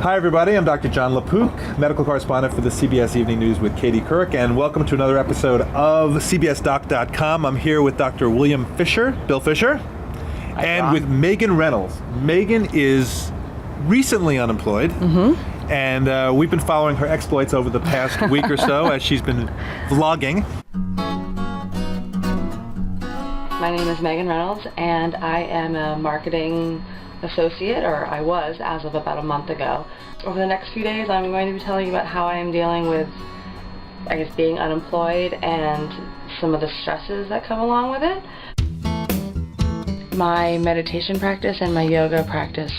Hi everybody, I'm Dr. Jon LaPook, medical correspondent for the CBS Evening News with Katie Couric, and welcome to another episode of CBSDoc.com. I'm here with Dr. William Fisher, Bill Fisher, and with Megan Reynolds. Megan is recently unemployed, and we've been following her exploits over the past week or so as she's been vlogging. My name is Megan Reynolds, and I am a marketing associate, or I was as of about a month ago. Over the next few days, I'm going to be telling you about how I am dealing with, being unemployed and some of the stresses that come along with it. My meditation practice and my yoga practice,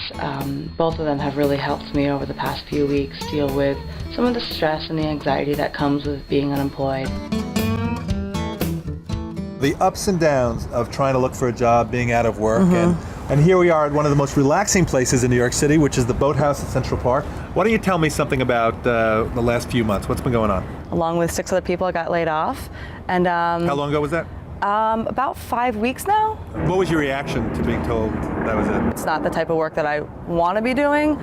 both of them have really helped me over the past few weeks deal with some of the stress and the anxiety that comes with being unemployed. The ups and downs of trying to look for a job, being out of work, and here we are at one of the most relaxing places in New York City, which is the Boathouse at Central Park. Why don't you tell me something about the last few months? What's been going on? Along with 6 other people, I got laid off. And how long ago was that? About 5 weeks now. What was your reaction to being told that was it? It's not the type of work that I want to be doing,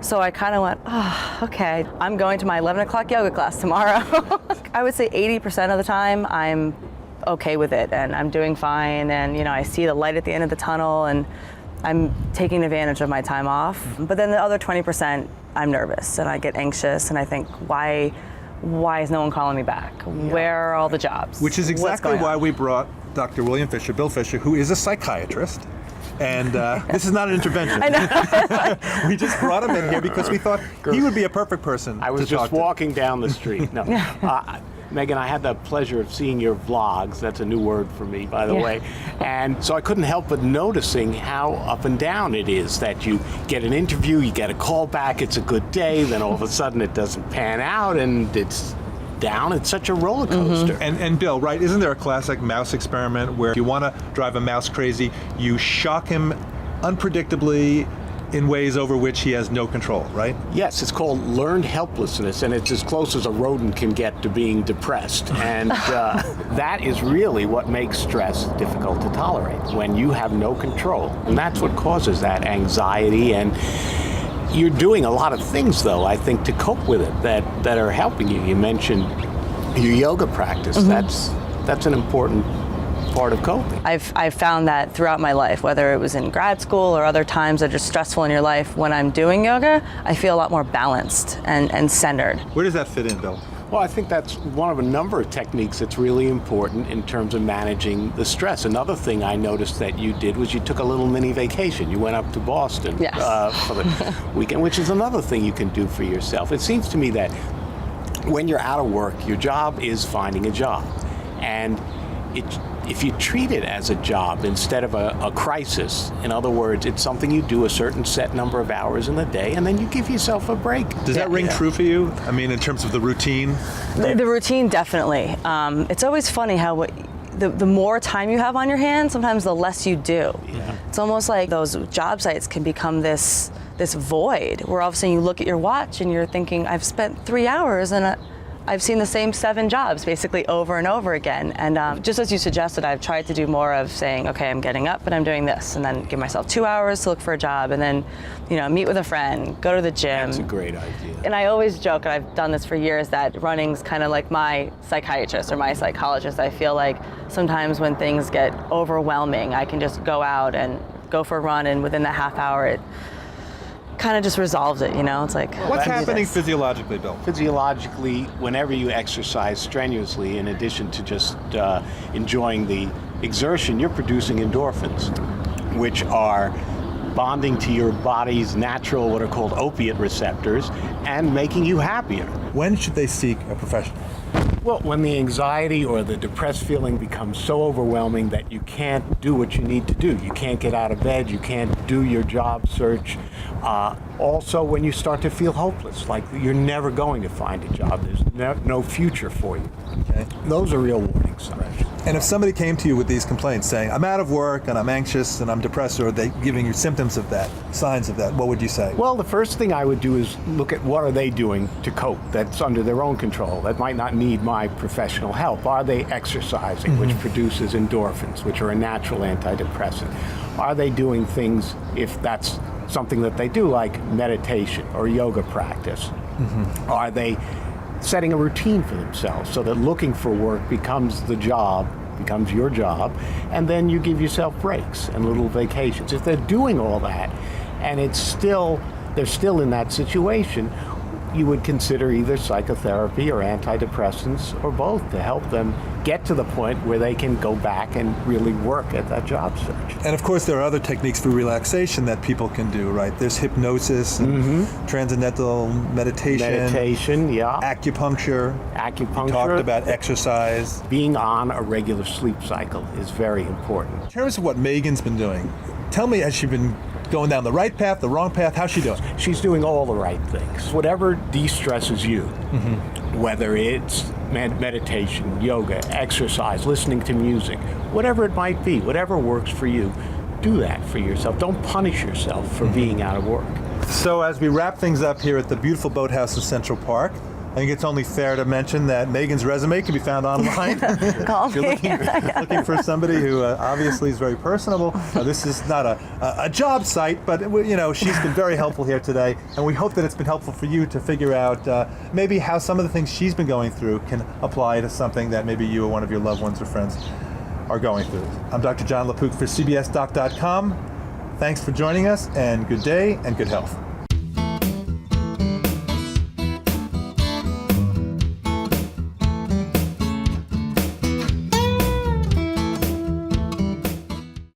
so I kind of went, oh, okay. I'm going to my 11 o'clock yoga class tomorrow. I would say 80% of the time I'm okay with it and I'm doing fine, and I see the light at the end of the tunnel and I'm taking advantage of my time off. But then the other 20%, I'm nervous and I get anxious and I think, why is no one calling me back? Where are all the jobs? Which is exactly why we brought Dr. William Fisher, Bill Fisher, who is a psychiatrist. And this is not an intervention. I know. We just brought him in here because we thought he would be a perfect person I was just walking down the street. No. Megan, I had the pleasure of seeing your vlogs. That's a new word for me, by the way. And so I couldn't help but noticing how up and down it is, that you get an interview, you get a call back, it's a good day, then all of a sudden it doesn't pan out and it's down. It's such a roller coaster. And Bill, right, isn't there a classic mouse experiment where if you want to drive a mouse crazy, you shock him unpredictably in ways over which he has no control, right? Yes, it's called learned helplessness, and it's as close as a rodent can get to being depressed. And that is really what makes stress difficult to tolerate, when you have no control. And that's what causes that anxiety. And you're doing a lot of things, though, I think, to cope with it that are helping you. You mentioned your yoga practice. That's an important part of coping. I've found that throughout my life, whether it was in grad school or other times that are just stressful in your life, when I'm doing yoga, I feel a lot more balanced and centered. Where does that fit in, Bill? Well, I think that's one of a number of techniques that's really important in terms of managing the stress. Another thing I noticed that you did was you took a little mini vacation. You went up to Boston for the weekend, which is another thing you can do for yourself. It seems to me that when you're out of work, your job is finding a job. And if you treat it as a job instead of a crisis, in other words, it's something you do a certain set number of hours in the day, and then you give yourself a break. Does that ring true for you? I mean, in terms of the routine? The routine, definitely. It's always funny how the more time you have on your hands, sometimes the less you do. Yeah. It's almost like those job sites can become this void where all of a sudden you look at your watch and you're thinking, I've spent 3 hours and I've seen the same 7 jobs basically over and over again. And just as you suggested, I've tried to do more of saying, okay, I'm getting up and I'm doing this, and then give myself 2 hours to look for a job, and then, meet with a friend, go to the gym. That's a great idea. And I always joke, and I've done this for years, that running's kind of like my psychiatrist or my psychologist. I feel like sometimes when things get overwhelming, I can just go out and go for a run, and within that half hour, it kind of just resolves it, It's like, what's happening physiologically, Bill? Physiologically, whenever you exercise strenuously, in addition to just enjoying the exertion, you're producing endorphins, which are bonding to your body's natural, what are called opiate receptors, and making you happier. When should they seek a professional? Well, when the anxiety or the depressed feeling becomes so overwhelming that you can't do what you need to do. You can't get out of bed, you can't do your job search. Also, when you start to feel hopeless, like you're never going to find a job, there's no future for you. Okay. Those are real warning signs. And if somebody came to you with these complaints saying, I'm out of work and I'm anxious and I'm depressed, or they giving you symptoms of that, signs of that, what would you say? Well, the first thing I would do is look at what are they doing to cope that's under their own control, that might not need my professional help. Are they exercising, which produces endorphins, which are a natural antidepressant? Are they doing things, if that's something that they do, like meditation or yoga practice? Are they setting a routine for themselves so that looking for work becomes your job, and then you give yourself breaks and little vacations? If they're doing all that and they're still in that situation, you would consider either psychotherapy or antidepressants or both to help them get to the point where they can go back and really work at that job search. And of course, there are other techniques for relaxation that people can do, right? There's hypnosis, and transcendental meditation, yeah. Acupuncture. We talked about exercise. Being on a regular sleep cycle is very important. In terms of what Megan's been doing, tell me, has she been going down the right path, the wrong path? How's she doing? She's doing all the right things. Whatever de-stresses you, whether it's meditation, yoga, exercise, listening to music, whatever it might be, whatever works for you, do that for yourself. Don't punish yourself for being out of work. So as we wrap things up here at the beautiful boathouse of Central Park, I think it's only fair to mention that Megan's resume can be found online. Call If you're me. looking for somebody who obviously is very personable. This is not a job site, but she's been very helpful here today, and we hope that it's been helpful for you to figure out maybe how some of the things she's been going through can apply to something that maybe you or one of your loved ones or friends are going through. I'm Dr. Jon LaPook for CBSDoc.com. Thanks for joining us, and good day and good health.